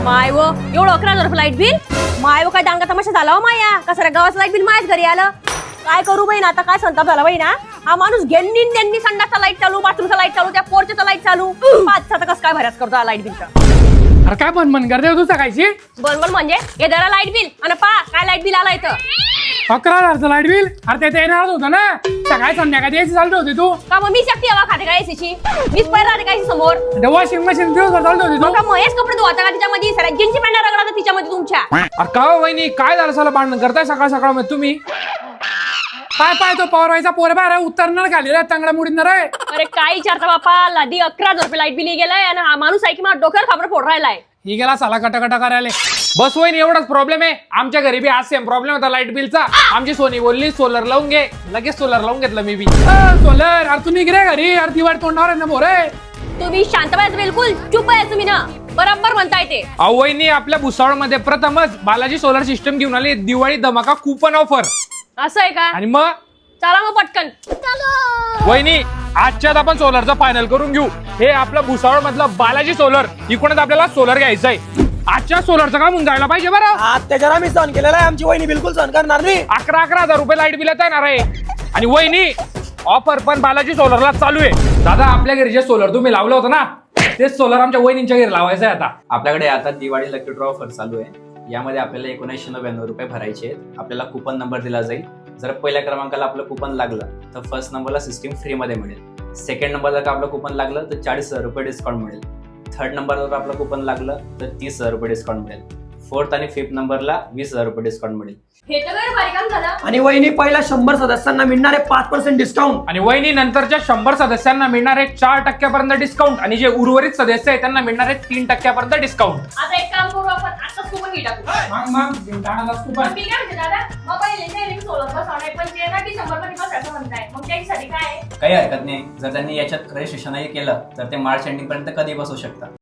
माय व एवढं 11,000 light bill. माय व काय डांगा तमाशा झाला हो माया. कसं गावाचं लाईट बिल माझ्याच घरी आलं. काय करू बहीण आता, काय संताप झाला बहीण. हा माणूस त्यांनी संडासचा लाईट चालू, बाथरूमचा लाईट चालू, त्या पोरच्या लाईट चालू, 5 कसं काय भरास करतो लाईट बिलचा. अरे काय मन करते तू सकाळची. बरोबर म्हणजे हे जरा लाईट बिल आणि काय लाईट बिल आला इथं. 11,000 लाईट बिल. अरे ते येणार होतं ना सकाळी संध्याकाळी यायची चालू होती तू. का मग मी शक्ती हवा खाते काय एसीची. मीच पहिला राहते काय समोर. वॉशिंग मशीन दिवस चालू होती तू. का महेश कपडे धुवाता का तिच्यामध्ये सर जीन्सची पॅन्ट रगडा तिच्यामध्ये तुमच्या. अरे का वहिनी काय झालं साला भांडण करताय सकाळ सकाळ मध्ये तुम्ही. काय तो पवारवायचा पोर बाहेर उतरणार खाली तांगडा मुडीणार आहे. अरे काय विचारता बापा, लादी 11,000 लाईट बिल गेलाय आणि हा माणूस आहे की मला डोक्यावर खाबर फोड राहिलाय. ही गेला साला कटाकटा करायला. बस वहिनी एवढाच प्रॉब्लेम आहे. आमच्या घरी बी आज सेम प्रॉब्लेम होता लाईट बिलचा. आमची सोनी बोलली सोलर लावून घे, लगेच सोलर लावून घेतलं मी बी. सोलर अरे तू निघरे घरी. अरे दिवाळी तोंडावर आहे ना मोरे. तुम्ही शांत व्हायचं, बिलकुल चुप आहे तुम्ही ना. बरोबर म्हणताय ते. वहिनी आपल्या भुसावळ मध्ये प्रथमच बालाजी सोलर सिस्टम घेऊन आली. दिवाळी धमाका कूपन ऑफर. असं आहे का. आणि मग चला मग पटकन. वहिनी आजच्यात आपण सोलरचं फायनल करून घेऊ. हे आपलं भुसावळ मधलं बालाजी सोलर. इकडूनच आपल्याला सोलर घ्यायचंय. आजच्या सोलरचं काम होऊन जायला पाहिजे बरं. त्याच्यावर आम्ही सहन केलेला आहे. आमची वहिनी बिलकुल सहन करणार नाही. 11,000 रुपये लाईट बिल येणार आहे. आणि वहिनी ऑफर पण बालाजी सोलरला चालू आहे. दादा आपल्या घरी जे सोलर तुम्ही लावलं होतं ना तेच सोलर आमच्या वहिनींच्या घरी लावायचं आहे आता. आपल्याकडे आता दिवाळी लकी ड्रॉ ऑफर चालू आहे. यामध्ये आपल्याला 1999 रुपये भरायचे आहेत. आपल्याला कुपन नंबर दिला जाईल. जर पहिल्या क्रमांकाला आपलं कुपन लागलं तर फर्स्ट नंबरला सिस्टीम फ्री मध्ये मिळेल. सेकंड नंबरला का आपलं कुपन लागलं तर 40,000 रुपये डिस्काउंट मिळेल. थर्ड नंबरवर आपलं कुपन लागलं तर 30,000 रुपये डिस्काउंट मिळेल. फोर्थ आणि फिफ्थ नंबरला 20,000 रुपये डिस्काउंट मिळेल. हे तर काय भारी काम झालं. आणि वहिनी पहिल्या 100 सदस्यांना मिळणारे 5% डिस्काउंट. आणि वहिनी नंतरच्या 100 सदस्यांना मिळणारे 4% डिस्काउंट. आणि जे उर्वरित सदस्य आहेत त्यांना मिळणारे 3% डिस्काउंट. आता एक काम करू आपण, आताच कुपन घे टाकू. मी काय म्हणते दादा, मग पहिले नाही सोलर बसवणार पण ते ना डिसेंबर मध्ये बसायचं म्हणताय. मग त्यासाठी काय काही हरकत नाही. जर त्यांनी याच्यात रजिस्ट्रेशनही केलं तर ते मार्च एंडिंग पर्यंत कधी बसू शकतात.